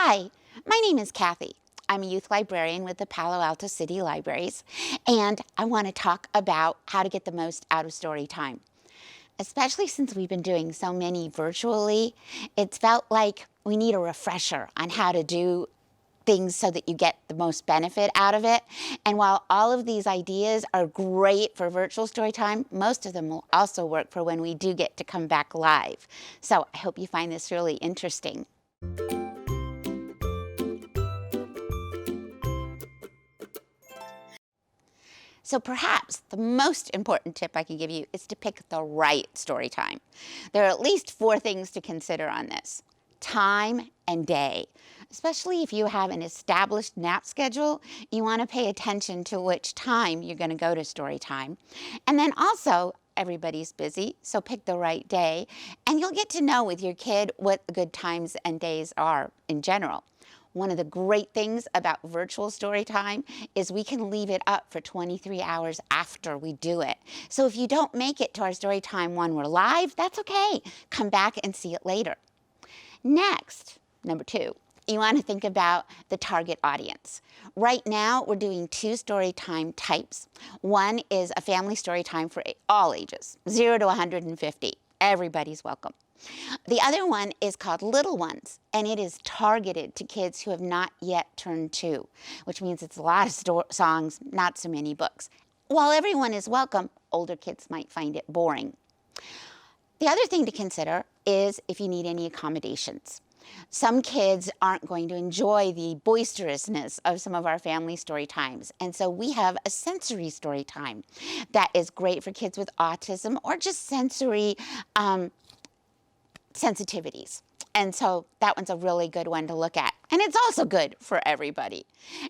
Hi, my name is Kathy. I'm a youth librarian with the Palo Alto City Libraries, and I want to talk about how to get the most out of story time. Especially since we've been doing so many virtually, it's felt like we need a refresher on how to do things so that you get the most benefit out of it. And while all of these ideas are great for virtual story time, most of them will also work for when we do get to come back live. So I hope you find this really interesting. So perhaps the most important tip I can give you is to pick the right story time. There are at least 4 things to consider on this: time and day. Especially if you have an established nap schedule, you want to pay attention to which time you're going to go to story time. And then also, everybody's busy, so pick the right day, and you'll get to know with your kid what the good times and days are in general. One of the great things about virtual story time is we can leave it up for 23 hours after we do it. So if you don't make it to our story time when we're live, that's okay. Come back and see it later. Next, number 2, you want to think about the target audience. Right now, we're doing 2 story time types. One is a family story time for all ages, 0 to 150. Everybody's welcome. The other one is called Little Ones, and it is targeted to kids who have not yet turned 2, which means it's a lot of songs, not so many books. While everyone is welcome, older kids might find it boring. The other thing to consider is if you need any accommodations. Some kids aren't going to enjoy the boisterousness of some of our family story times, and so we have a sensory story time that is great for kids with autism or just sensory sensitivities. And so that one's a really good one to look at. And it's also good for everybody.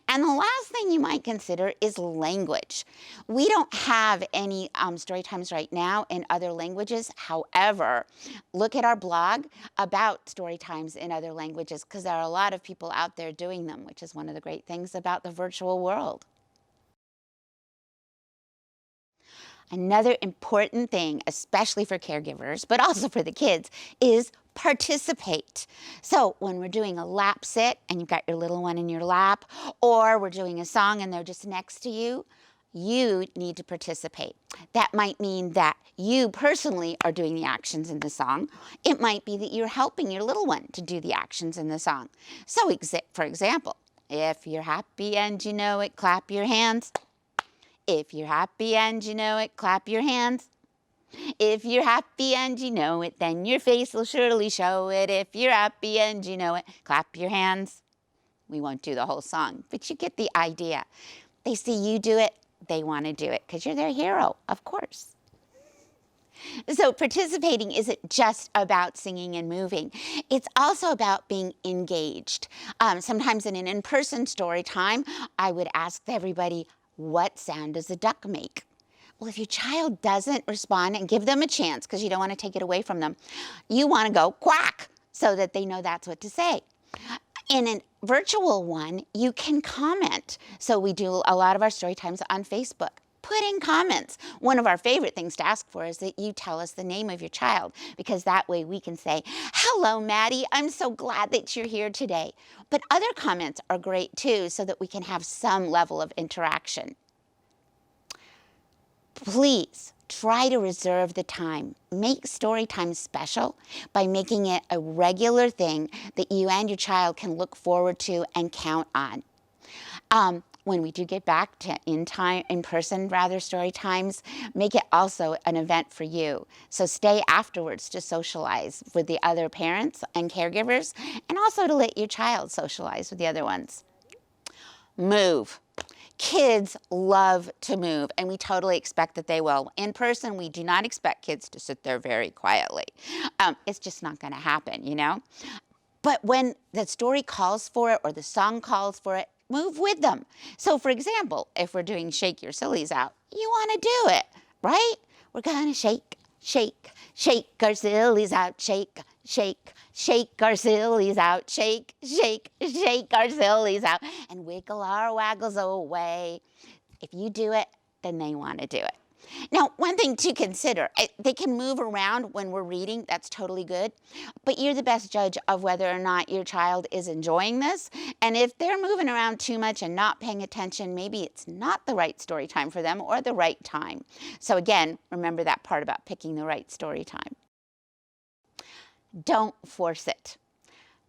And the last thing you might consider is language. We don't have any story times right now in other languages. However, look at our blog about story times in other languages, because there are a lot of people out there doing them, which is one of the great things about the virtual world. Another important thing, especially for caregivers, but also for the kids, is participate. So when we're doing a lap sit and you've got your little one in your lap, or we're doing a song and they're just next to you, you need to participate. That might mean that you personally are doing the actions in the song. It might be that you're helping your little one to do the actions in the song. So for example, if you're happy and you know it, clap your hands. If you're happy and you know it, clap your hands. If you're happy and you know it, then your face will surely show it. If you're happy and you know it, clap your hands. We won't do the whole song, but you get the idea. They see you do it, they want to do it because you're their hero, of course. So participating isn't just about singing and moving. It's also about being engaged. Sometimes in an in-person story time, I would ask everybody, what sound does a duck make? Well, if your child doesn't respond, and give them a chance because you don't want to take it away from them, you want to go quack so that they know that's what to say. In a virtual one, you can comment. So we do a lot of our story times on Facebook. Put in comments. One of our favorite things to ask for is that you tell us the name of your child, because that way we can say, "Hello, Maddie, I'm so glad that you're here today." But other comments are great too, so that we can have some level of interaction. Please try to reserve the time. Make story time special by making it a regular thing that you and your child can look forward to and count on. When we do get back to in-person story times, make it also an event for you. So stay afterwards to socialize with the other parents and caregivers, and also to let your child socialize with the other ones. Move. Kids love to move, and we totally expect that they will. In person, we do not expect kids to sit there very quietly. It's just not going to happen, you know? But when the story calls for it or the song calls for it, move with them. So for example, if we're doing Shake Your Sillies Out, you want to do it, right? We're going to shake, shake, shake our sillies out, shake, shake, shake our sillies out, shake, shake, shake our sillies out, and wiggle our waggles away. If you do it, then they want to do it. Now, one thing to consider, they can move around when we're reading. That's totally good. But you're the best judge of whether or not your child is enjoying this. And if they're moving around too much and not paying attention, maybe it's not the right story time for them or the right time. So again, remember that part about picking the right story time. Don't force it.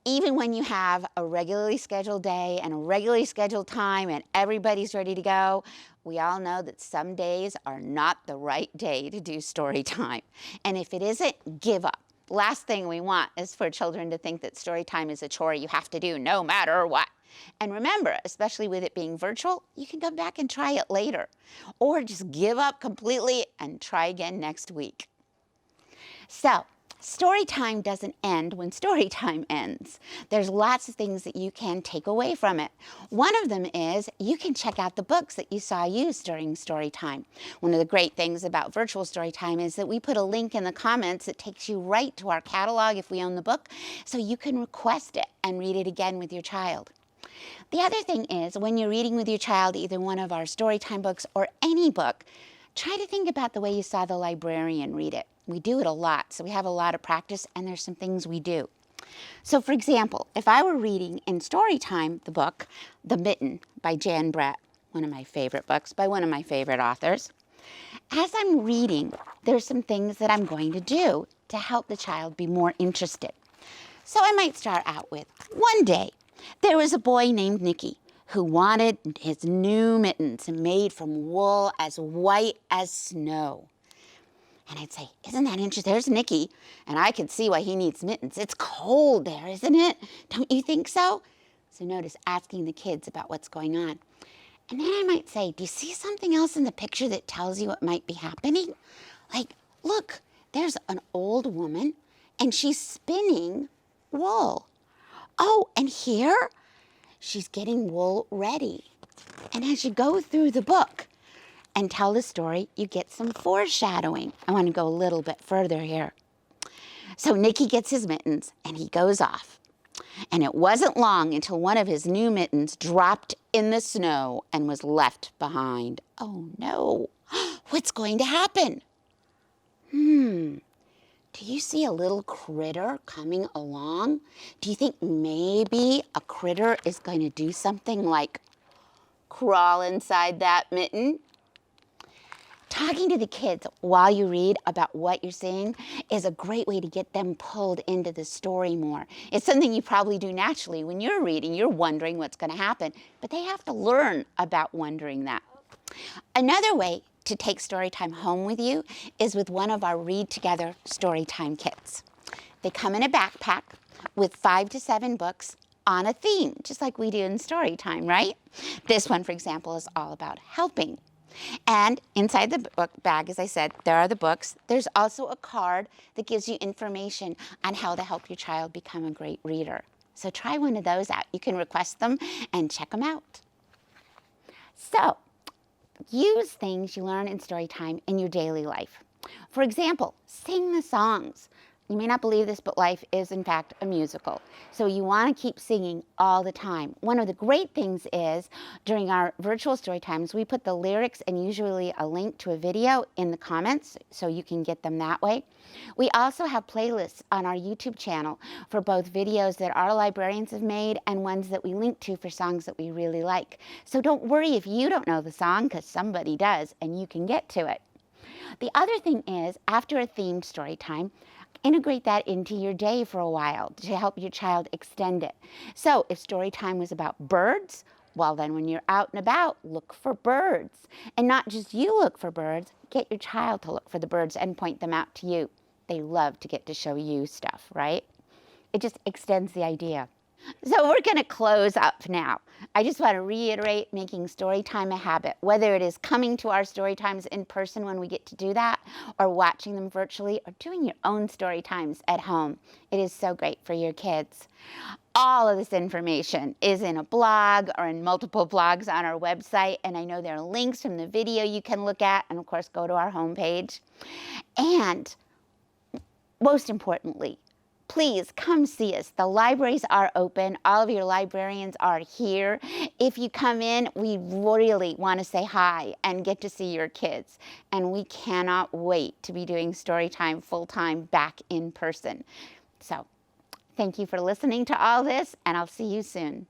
Even when you have a regularly scheduled day and a regularly scheduled time and everybody's ready to go, we all know that some days are not the right day to do story time. And if it isn't, give up. Last thing we want is for children to think that story time is a chore you have to do no matter what. And remember, especially with it being virtual, you can come back and try it later. Or just give up completely and try again next week. So, story time doesn't end when story time ends. There's lots of things that you can take away from it. One of them is you can check out the books that you saw used during story time. One of the great things about virtual story time is that we put a link in the comments that takes you right to our catalog if we own the book, so you can request it and read it again with your child. The other thing is when you're reading with your child either one of our story time books or any book, try to think about the way you saw the librarian read it. We do it a lot, so we have a lot of practice, and there's some things we do. So for example, if I were reading in story time the book, The Mitten by Jan Brett, one of my favorite books by one of my favorite authors, as I'm reading, there's some things that I'm going to do to help the child be more interested. So I might start out with, one day, there was a boy named Nicky who wanted his new mittens made from wool as white as snow. And I'd say, isn't that interesting? There's Nicky, and I can see why he needs mittens. It's cold there, isn't it? Don't you think so? So notice asking the kids about what's going on. And then I might say, do you see something else in the picture that tells you what might be happening? Like, look, there's an old woman, and she's spinning wool. Oh, and here, she's getting wool ready. And as you go through the book and tell the story, you get some foreshadowing. I want to go a little bit further here. So Nicky gets his mittens and he goes off. And it wasn't long until one of his new mittens dropped in the snow and was left behind. Oh no, what's going to happen? Do you see a little critter coming along? Do you think maybe a critter is going to do something like crawl inside that mitten? Talking to the kids while you read about what you're seeing is a great way to get them pulled into the story more. It's something you probably do naturally. When you're reading, you're wondering what's going to happen, but they have to learn about wondering that. Another way to take Storytime home with you is with one of our Read Together Storytime kits. They come in a backpack with 5 to 7 books on a theme, just like we do in Storytime, right? This one, for example, is all about helping. And inside the book bag, as I said, there are the books. There's also a card that gives you information on how to help your child become a great reader. So try one of those out. You can request them and check them out. So use things you learn in Storytime in your daily life. For example, sing the songs. You may not believe this, but life is, in fact, a musical. So you want to keep singing all the time. One of the great things is, during our virtual story times, we put the lyrics and usually a link to a video in the comments, so you can get them that way. We also have playlists on our YouTube channel for both videos that our librarians have made and ones that we link to for songs that we really like. So don't worry if you don't know the song, because somebody does, and you can get to it. The other thing is, after a themed story time, integrate that into your day for a while to help your child extend it. So if story time was about birds, well then when you're out and about, look for birds. And not just you look for birds, get your child to look for the birds and point them out to you. They love to get to show you stuff, right? It just extends the idea. So we're going to close up now. I just want to reiterate making story time a habit, whether it is coming to our story times in person when we get to do that, or watching them virtually, or doing your own story times at home. It is so great for your kids. All of this information is in a blog or in multiple blogs on our website, and I know there are links from the video you can look at, and of course go to our homepage. And most importantly, please come see us. The libraries are open. All of your librarians are here. If you come in, we really want to say hi and get to see your kids. And we cannot wait to be doing Storytime full-time back in person. So thank you for listening to all this, and I'll see you soon.